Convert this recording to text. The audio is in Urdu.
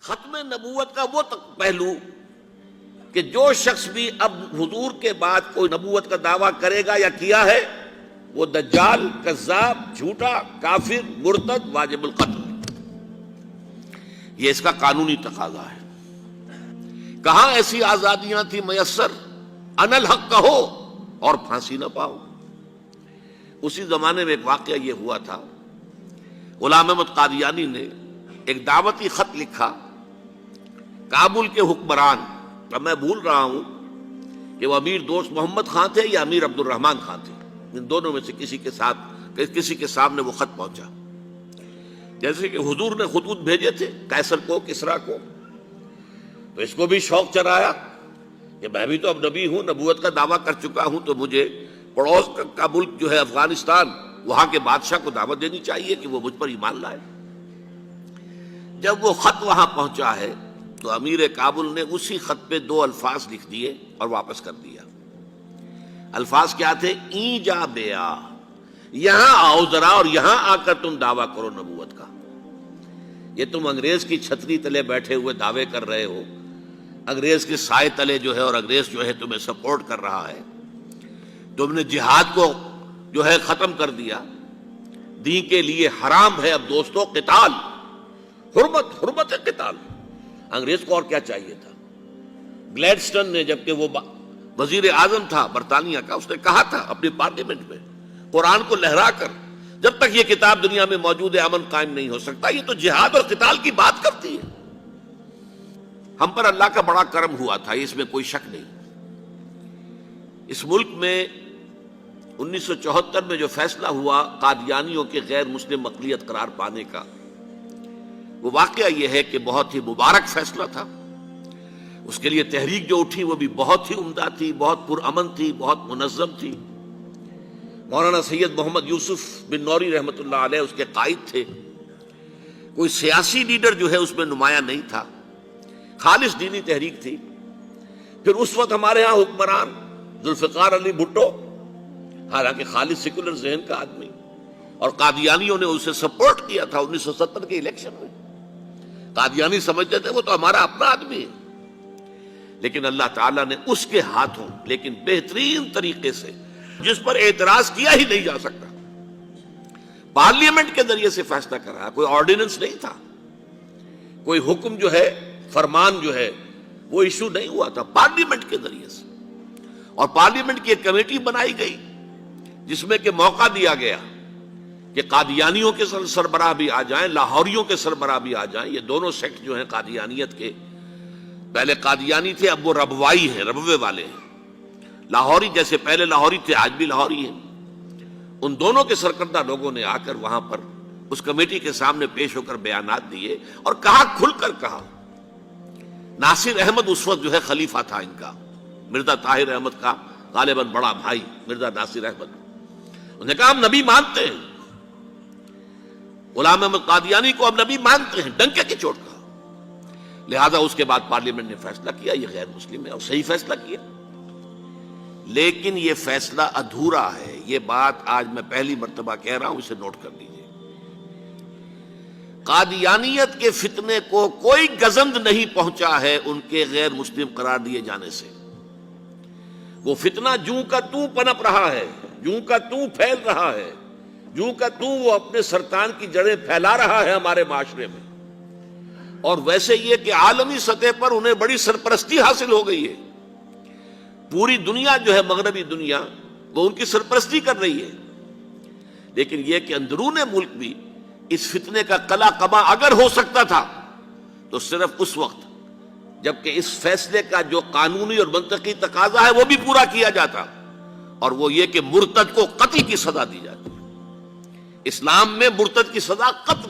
ختم نبوت کا وہ پہلو کہ جو شخص بھی اب حضور کے بعد کوئی نبوت کا دعویٰ کرے گا یا کیا ہے وہ دجال، کذاب، جھوٹا، کافر، مرتد، واجب القتل، یہ اس کا قانونی تقاضا ہے۔ کہاں ایسی آزادیاں تھی میسر، ان الحق کہو اور پھانسی نہ پاؤ۔ اسی زمانے میں ایک واقعہ یہ ہوا تھا، غلام احمد قادیانی نے ایک دعوتی خط لکھا کابل کے حکمران، اب میں بھول رہا ہوں کہ وہ امیر دوست محمد خان تھے یا امیر عبد الرحمن خان تھے، ان دونوں میں سے کسی کے سامنے وہ خط پہنچا۔ جیسے کہ حضور نے خطوط بھیجے تھے قیصر کو، کسریٰ کو، تو اس کو بھی شوق چرایا کہ میں بھی تو اب نبی ہوں، نبوت کا دعویٰ کر چکا ہوں، تو مجھے پڑوس کا ملک جو ہے افغانستان، وہاں کے بادشاہ کو دعوت دینی چاہیے کہ وہ مجھ پر ایمان لائے۔ جب وہ خط وہاں پہنچا ہے تو امیر کابل نے اسی خط پہ 2 الفاظ لکھ دیے اور واپس کر دیا۔ الفاظ کیا تھے؟ این جا بیا، یہاں آؤ ذرا اور یہاں آ کر تم دعویٰ کرو نبوت کا۔ یہ تم انگریز کی چھتری تلے بیٹھے ہوئے دعوے کر رہے ہو، انگریز کے سائے تلے جو ہے، اور انگریز جو ہے تمہیں سپورٹ کر رہا ہے، تم نے جہاد کو جو ہے ختم کر دیا، دین کے لیے حرام ہے اب دوستو قتال، حرمت ہے قتال۔ انگریز کو اور کیا چاہیے تھا؟ گلیڈسٹن نے، جبکہ وہ وزیر اعظم تھا برطانیہ کا، اس نے کہا تھا اپنی پارلیمنٹ میں قرآن کو لہرا کر، جب تک یہ کتاب دنیا میں موجود ہے امن قائم نہیں ہو سکتا۔ یہ تو جہاد اور قتال کی بات کرتی ہے۔ ہم پر اللہ کا بڑا کرم ہوا تھا، اس میں کوئی شک نہیں۔ اس ملک میں 1974 میں جو فیصلہ ہوا قادیانیوں کے غیر مسلم اقلیت قرار پانے کا، وہ واقعہ یہ ہے کہ بہت ہی مبارک فیصلہ تھا۔ اس کے لیے تحریک جو اٹھی وہ بھی بہت ہی عمدہ تھی، بہت پرامن تھی، بہت منظم تھی۔ مولانا سید محمد یوسف بن نوری رحمۃ اللہ علیہ اس کے قائد تھے۔ کوئی سیاسی لیڈر جو ہے اس میں نمایاں نہیں تھا، خالص دینی تحریک تھی۔ پھر اس وقت ہمارے ہاں حکمران ذوالفقار علی بھٹو، حالانکہ خالص سیکولر ذہن کا آدمی، اور قادیانیوں نے اسے سپورٹ کیا تھا 1970 کے الیکشن میں۔ قادیانی سمجھتے تھے وہ تو ہمارا اپنا آدمی ہے، لیکن اللہ تعالیٰ نے اس کے ہاتھوں، لیکن بہترین طریقے سے، جس پر اعتراض کیا ہی نہیں جا سکتا، پارلیمنٹ کے ذریعے سے فیصلہ کرا۔ کوئی آرڈیننس نہیں تھا، کوئی حکم جو ہے، فرمان جو ہے وہ ایشو نہیں ہوا تھا، پارلیمنٹ کے ذریعے سے۔ اور پارلیمنٹ کی ایک کمیٹی بنائی گئی جس میں کہ موقع دیا گیا کہ قادیانیوں کے سربراہ بھی آ جائیں، لاہوریوں کے سربراہ بھی آ جائیں۔ یہ دونوں سیکٹ جو ہیں قادیانیت کے، پہلے قادیانی تھے، اب وہ ربوائی ہیں، ربوے والے ہیں۔ لاہوری جیسے پہلے لاہوری تھے، آج بھی لاہوری ہیں۔ ان دونوں کے سرکردہ لوگوں نے آ کر وہاں پر اس کمیٹی کے سامنے پیش ہو کر بیانات دیے اور کہا، کھل کر کہا۔ ناصر احمد اس وقت جو ہے خلیفہ تھا ان کا، مرزا طاہر احمد کا غالباً بڑا بھائی مرزا ناصر احمد۔ انہوں نے کہا ہم نبی مانتے ہیں، غلام احمد قادیانی کو ہم نبی مانتے ہیں، ڈنکے کی چوٹ کہا۔ لہذا اس کے بعد پارلیمنٹ نے فیصلہ کیا یہ غیر مسلم ہے، اور صحیح فیصلہ کیا۔ لیکن یہ فیصلہ ادھورا ہے، یہ بات آج میں پہلی مرتبہ کہہ رہا ہوں، اسے نوٹ کر لیجیے۔ قادیانیت کے فتنے کو کوئی گزند نہیں پہنچا ہے ان کے غیر مسلم قرار دیے جانے سے۔ وہ فتنہ جوں کا توں پنپ رہا ہے، جوں کا توں پھیل رہا ہے، جوں کا توں وہ اپنے سرطان کی جڑیں پھیلا رہا ہے ہمارے معاشرے میں۔ اور ویسے یہ کہ عالمی سطح پر انہیں بڑی سرپرستی حاصل ہو گئی ہے، پوری دنیا جو ہے، مغربی دنیا، وہ ان کی سرپرستی کر رہی ہے۔ لیکن یہ کہ اندرون ملک بھی اس فتنے کا قلع قبا اگر ہو سکتا تھا تو صرف اس وقت جبکہ اس فیصلے کا جو قانونی اور منطقی تقاضا ہے وہ بھی پورا کیا جاتا، اور وہ یہ کہ مرتد کو قتل کی سزا دی جاتی۔ اسلام میں مرتد کی سزا قتل